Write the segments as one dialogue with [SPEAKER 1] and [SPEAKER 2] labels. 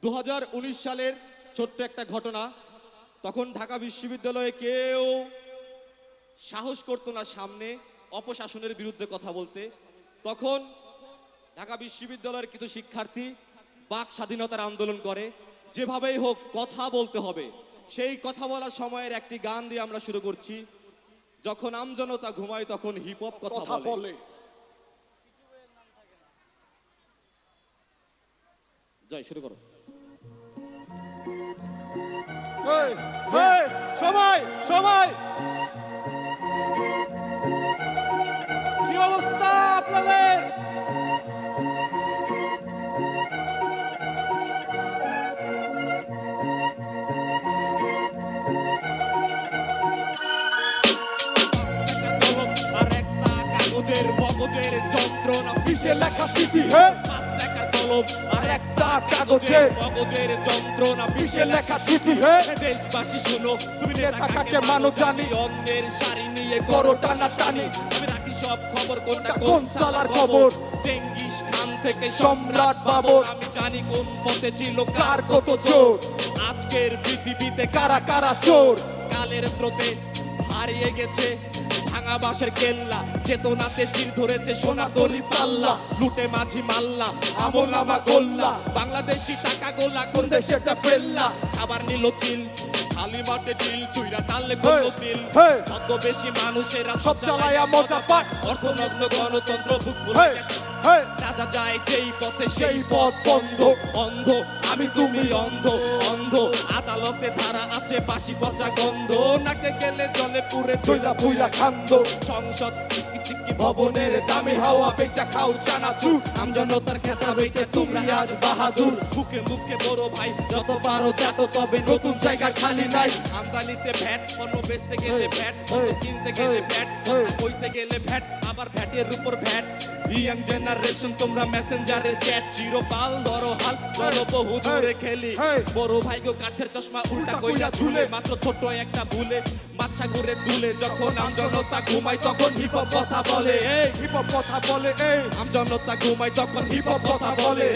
[SPEAKER 1] 2019 সালের ছোট্ট একটা ঘটনা। তখন ঢাকা বিশ্ববিদ্যালয়ে কেউ সাহস করতো না সামনে অপশাসনের বিরুদ্ধে কথা বলতে। তখন ঢাকা বিশ্ববিদ্যালয়ের কিছু শিক্ষার্থী বাক স্বাধীনতার আন্দোলন করে, যেভাবেই হোক কথা বলতে হবে। সেই কথা বলার সময়ের একটি গান দিয়ে আমরা শুরু করছি। যখন আমজনতা ঘুমায় তখন হিপ হপ কথা বলে। জয়, শুরু করো।
[SPEAKER 2] সবাই সবাই কি অবস্থা আপনাদের?
[SPEAKER 1] আর একটা কাগজের মগজের যন্ত্রণা
[SPEAKER 2] কিসে লেখা চিঠি?
[SPEAKER 1] 5 টাকার কলম
[SPEAKER 2] আর একটা কাগজের
[SPEAKER 1] মগজের যন্ত্রণা
[SPEAKER 2] কিসে লেখা চিঠি?
[SPEAKER 1] দেশবাসী শোনো, তুমি
[SPEAKER 2] নেতা কাকে মানো জানি,
[SPEAKER 1] অন্যের শাড়ি নিয়ে
[SPEAKER 2] করো টানা টানি।
[SPEAKER 1] আমি রাখি সব খবর, কোনটা
[SPEAKER 2] কোন সালার খবর?
[SPEAKER 1] চেঙ্গিস খান থেকে
[SPEAKER 2] সম্রাট বাবর।
[SPEAKER 1] আমি জানি কোন পথে ছিল
[SPEAKER 2] কার কত চোর,
[SPEAKER 1] আজকের পৃথিবীতে
[SPEAKER 2] কারা কারা চোর।
[SPEAKER 1] কালের স্রোতে হারিয়ে গেছে ভাঙা বাঁশের কেল্লা, চেতনাতে চির ধরেছে সোনার দড়ি পাল্লা। লুটে মাঝি মাল্লা, আমল নামা গোল্লা, বাংলাদেশি টাকা গোলা কোন দেশেটা ফেললা। খাবার নিল চিল, খালি মাঠে ঢিল, চুইরা টানলে কোন দিল। কত বেশি মানুষেরা
[SPEAKER 2] সব চালায়া মজা পায়,
[SPEAKER 1] অর্থনগ্ন গণতন্ত্র বুক
[SPEAKER 2] হে হে
[SPEAKER 1] রাজা যায় যেই পথে
[SPEAKER 2] সেই পথ বন্ধ।
[SPEAKER 1] অন্ধ আমি তুমি অন্ধ অন্ধ, আদালতে ধারা আছে বাসি পচা গন্ধ, নাকে গেলে জলে পুরে
[SPEAKER 2] চইলা পুইলা খান্দ।
[SPEAKER 1] সংসদ চিকি চিকি
[SPEAKER 2] ভবনের দামি হাওয়া বেচা খাও চানাচুর।
[SPEAKER 1] আমজনতার খেতা বেচে তুমি আজ বাহাদুর। মুখে মুখে বড় ভাই যত পারো চাটো, তবে নতুন জায়গা খালি নাই। আমদানিতে ভ্যাট, পণ্য বেচতে গেলে ভ্যাট, পণ্য কিনতে গেলে ভ্যাট, কথা কইতে গেলে ভ্যাট, আবার ভ্যাটের উপর ভ্যাট। ইয়াং জেনারেশন তোমরা মেসেঞ্জারের চ্যাট, চিরকাল ধরো হাল, চলো বহু দূরে খেলি। বড় ভাই গো কাঠের চশমা উল্টা কইরা ঝুলে, মাত্র ছোট একটা ভুলে মাছা ঘুরে দুলে। যখন আমজনতা ঘুমায় তখন হিপ হপ কথা বলে,
[SPEAKER 2] হিপ হপ কথা বলে।
[SPEAKER 1] আমজনতা ঘুমায় তখন হিপ হপ কথা বলে,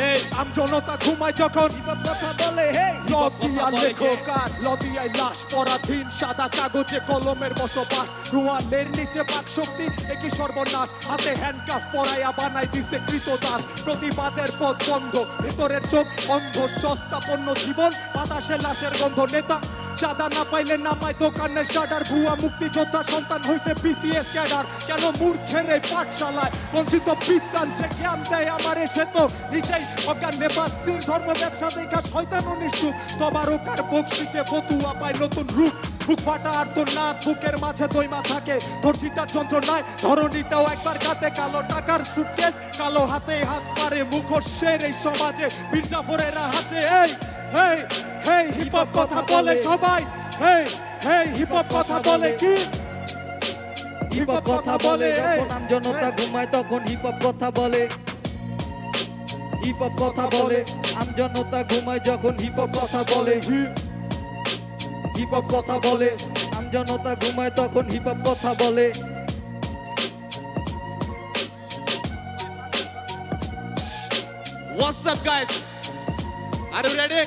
[SPEAKER 2] আমজনতা ঘুমায় যখন
[SPEAKER 1] হিপ হপ কথা বলে।
[SPEAKER 2] লদিয়া লেখকার, লদিয়ায় লাশ পরাধীন, সাদা কাগজে কলমের বসবাস। রুয়ালের নিচে বাক শক্তি, একই সর্বনাশ। হাতে হ্যান্ডকাফ পরাইয়া বানাই দিছে কৃতদাস। প্রতিবাদের পথ বন্ধ, ভেতরের চোখ অন্ধ। সস্তা পণ্য জীবন, বাতাসে লাশের গন্ধ। নেতা চাঁদা না পাইলে নামায় দোকানের শাটার। ভুয়া মুক্তিযোদ্ধা সন্তান হইছে বিসিএস ক্যাডার। কেন মূর্খের এই পাঠশালায় বঞ্চিত বিদ্যান যে জ্ঞান দেয় আমারে, সে তো নিজেই অজ্ঞান। নেবাসীর ধর্ম ব্যবসা দেখা শয়তান ও নিষ্ঠুর, তবারকার বকশিসে ফতুয়া পায় নতুন রূপ। বুক ফাটা আর তোর নাক, বুকের মাঝে দইমা থাকে ধর্ষিতার যন্ত্রণায়। ধরণীটাও একবার কাতে, কালো টাকার সুটকেস, কালো হাতে হাত মারে মুখোশের এই সমাজে। মির্জাফরেরা হাসে, এই হেই হেই হিপ হপ কথা বলে সবাই। হেই হেই হিপ হপ কথা বলে, কি হিপ হপ কথা বলে।
[SPEAKER 3] যখন আমজনতা ঘুমায় তখন হিপ হপ কথা বলে। হিপ হপ কথা বলে, আমজনতা ঘুমায় যখন হিপ হপ কথা বলে।
[SPEAKER 2] হিপ হপ কথা বলে,
[SPEAKER 3] আমজনতা ঘুমায় তখন হিপ হপ কথা বলে।
[SPEAKER 1] What's up guys? Are you ready?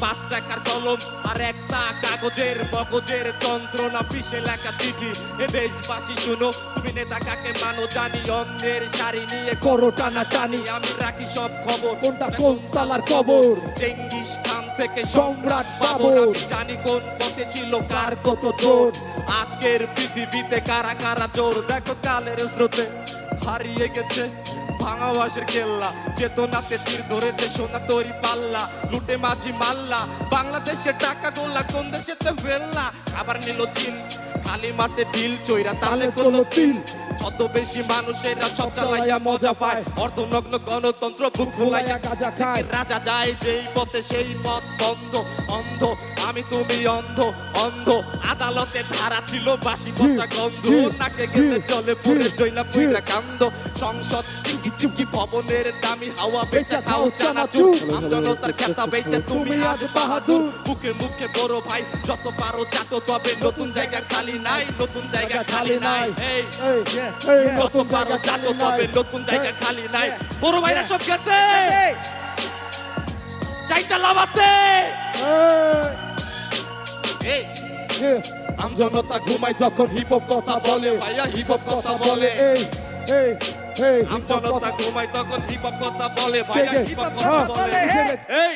[SPEAKER 1] 5 টাকার কলম আর একটা কাগজের মগজের যন্ত্রণা, পিছে লেখা চিঠি। এ দেশবাসী শুনো, তুমি নেতা কাকে মানো জানি, অন্যের শাড়ি নিয়ে
[SPEAKER 2] করো টানা টানি।
[SPEAKER 1] আমি রাখি সব খবর,
[SPEAKER 2] কোনটা কোন সালার খবর?
[SPEAKER 1] চেঙ্গিস খান থেকে
[SPEAKER 2] সম্রাট বাবর।
[SPEAKER 1] আমি জানি কোন পথে ছিল কার কত
[SPEAKER 2] চোর।
[SPEAKER 1] জোর। আজকের পৃথিবীতে কারা কারা চোর, দেখো কালের স্রোতে হারিয়ে গেছে ভাঙা বাঁশের কেল্লা, চেতনাতে তীর ধরেছে সোনা তৈরি পাল্লা। লুটে মাঝি মাল্লা, বাংলাদেশের টাকা গোলা কোন দেশেতে ফেললা। খাবার নিল চিল, খালি মাঠে ঢিল, চইরা তালে কোনো তিল। যত বেশি মানুষেরা সব চালাইয়া মজা পায়, অর্থনগ্ন গণতন্ত্র বুক ফুলাইয়া গাজা খায়। রাজা যায় যেই পথে সেই পথ বন্ধ, অন্ধ আমি তুমি অন্ধ অন্ধ আদালতে ধারা ছিল বাসি পচা গন্ধ নাকে গেলে জলে পড়ে জইলা পইরা কান্দ সংসদ চিকি চিকি ভবনের দামি হাওয়া বেচা খাও চানাচুর আমজনতার খেতা বেচে তুমি আজ বাহাদুর মুখে মুখে বড় ভাই যত পারো চাটো তবে নতুন জায়গা খালি নাই নতুন জায়গা খালি নাই এই যত পারো চাটো তবে নতুন জায়গা খালি নাই বড় ভাইরা সব গেছে চাইটা লাভ আছে এই আমজনতা ঘুমায় যখন হিপ হপ কথা বলে ভাইয়া হিপ হপ কথা বলে আমজনতা ঘুমায় তখন হিপ হপ কথা বলে ভাইয়া হিপ হপ কথা বলে এই